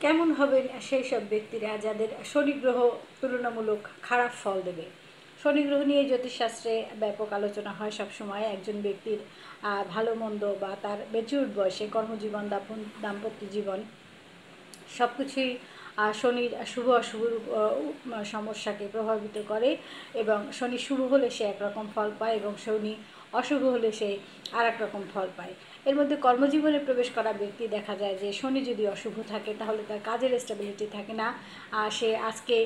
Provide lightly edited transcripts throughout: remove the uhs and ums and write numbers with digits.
কেমন হবেন সেই সব ব্যক্তিরা যাদের শনি গ্রহ তুলনামূলক খারাপ ফল দেবে। শনি গ্রহ নিয়ে জ্যোতিষশাস্ত্রে ব্যাপক আলোচনা হয় সবসময়। একজন ব্যক্তির ভালো মন্দ বা তার ম্যাচিউরড বয়সে কর্মজীবন, দাম্পত্য জীবন সব কিছুই শনির শুভ অশুভ সমস্যাকে প্রভাবিত করে, এবং শনি শুভ হলে সে একরকম ফল পায় এবং শনি অশুভ হলে সে আর এক রকম ফল পায়। এর মধ্যে কর্মজীবনে প্রবেশ করা ব্যক্তি দেখা যায় যে শনি যদি অশুভ থাকে তাহলে তার কাজের স্টেবিলিটি থাকে না। সে আজকে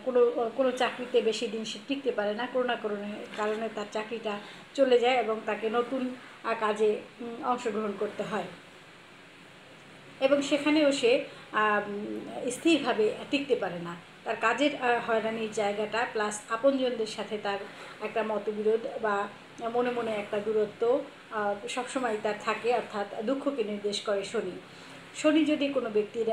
কোনো কোনো চাকরিতে বেশি দিন সে টিকতে পারে না, কোনো না কোনো কারণে তার চাকরিটা চলে যায় এবং তাকে নতুন কাজে অংশগ্রহণ করতে হয় এবং সেখানেও সে স্থিরভাবে টিকতে পারে না। তার কাজের হয়রানির জায়গাটা প্লাস আপনজনদের সাথে তার একটা মতবিরোধ বা মনে মনে একটা দূরত্ব সবসময় তার থাকে, অর্থাৎ দুঃখকে নির্দেশ করে শনি। শনি যদি কোনো ব্যক্তির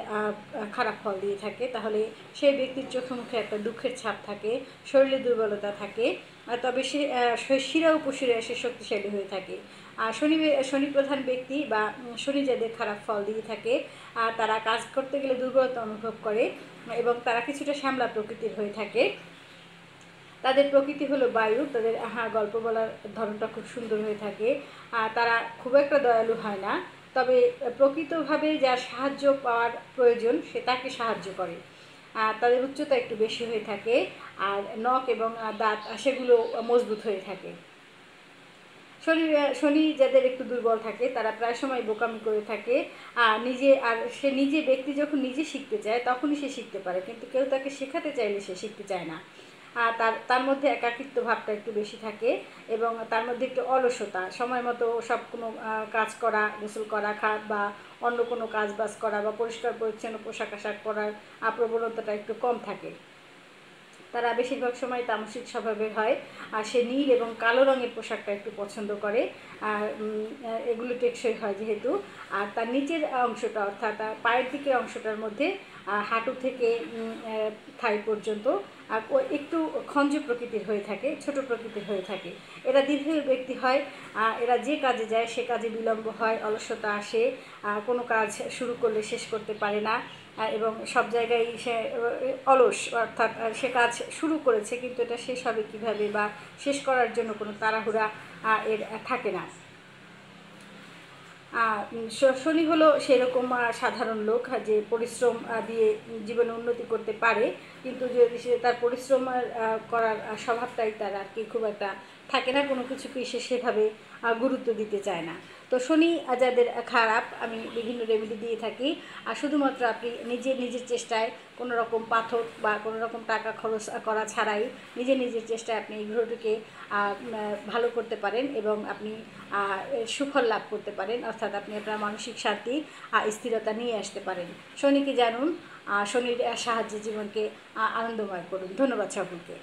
খারাপ ফল দিয়ে থাকে তাহলে সেই ব্যক্তির চোখে মুখে একটা দুঃখের ছাপ থাকে, শরীরে দুর্বলতা থাকে, তবে সে শিরা উপশিরা সে শক্তিশালী হয়ে থাকে। শনি প্রধান ব্যক্তি বা শনি যাদের খারাপ ফল দিয়ে থাকে তারা কাজ করতে গেলে দুর্বলতা অনুভব করে এবং তারা কিছুটা শ্যামলা প্রকৃতির হয়ে থাকে। তাদের প্রকৃতি হলো বায়ু, তাদের গল্প বলার ধরনটা খুব সুন্দর হয়ে থাকে। তারা খুব একটা দয়ালু হয় না, তবে প্রকৃতভাবে যার সাহায্য পাওয়ার প্রয়োজন সে তাকে সাহায্য করে। তাদের উচ্চতা একটু বেশি হয়ে থাকে আর নখ এবং দাঁত সেগুলো মজবুত হয়ে থাকে। শনি যাদের একটু দুর্বল থাকে তারা প্রায় সময় বোকামি করে থাকে সে নিজে ব্যক্তি যখন নিজে শিখতে চায় তখনই সে শিখতে পারে, কিন্তু কেউ তাকে শেখাতে চাইলে সে শিখতে চায় না। তার মধ্যে একাকিত্ব ভাবটা একটু বেশি থাকে এবং তার মধ্যে একটু অলসতা, সময় মতো সব কোনো কাজ করা, গোসল করা, বা অন্য কোনো কাজ বাজ করা বা পরিষ্কার পরিচ্ছন্ন পোশাক আশাক পরার প্রবণতাটা একটু কম থাকে। তারা বেশিরভাগ সময় তামসিক স্বভাবের হয় আর সে নীল এবং কালো রঙের পোশাকটা একটু পছন্দ করে, আর এগুলো টেকসই হয় যেহেতু। আর তার নিচের অংশটা অর্থাৎ পায়ের দিকের অংশটার মধ্যে হাঁটু থেকে থাই পর্যন্ত একটু খঞ্জ প্রকৃতির হয়ে থাকে, ছোট প্রকৃতির হয়ে থাকে। এরা দীর্ঘ ব্যক্তি হয়, এরা যে কাজে যায় সে কাজে বিলম্ব হয়, অলসতা আসে, কোনো কাজ শুরু করলে শেষ করতে পারে না এবং সব জায়গায় সে অলস, অর্থাৎ সে কাজ শুরু করেছে কিন্তু এটা শেষ হবে কীভাবে বা শেষ করার জন্য কোনো তাড়াহুড়া এর থাকে না। শনি হলো সেরকম সাধারণ লোক যে পরিশ্রম দিয়ে জীবনে উন্নতি করতে পারে, কিন্তু যদি সে তার পরিশ্রম করার স্বভাবটাই তার আর কি খুব একটা থাকে না, কোনো কিছুকে সে সেভাবে গুরুত্ব দিতে চায় না। তো শনি যাদের খারাপ আমি বিভিন্ন রেমেডি দিয়ে থাকি, আর শুধুমাত্র আপনি নিজের চেষ্টায় কোনো রকম পাথর বা কোনো রকম টাকা খরচ করা ছাড়াই নিজের চেষ্টায় আপনি এই গ্রহটিকে ভালো করতে পারেন এবং আপনি সুফল লাভ করতে পারেন, অর্থাৎ আপনি আপনার মানসিক শান্তি স্থিরতা নিয়ে আসতে পারেন। শনিকে জানুন, শনির সাহায্যে জীবনকে আনন্দময় করুন। ধন্যবাদ সকলকে।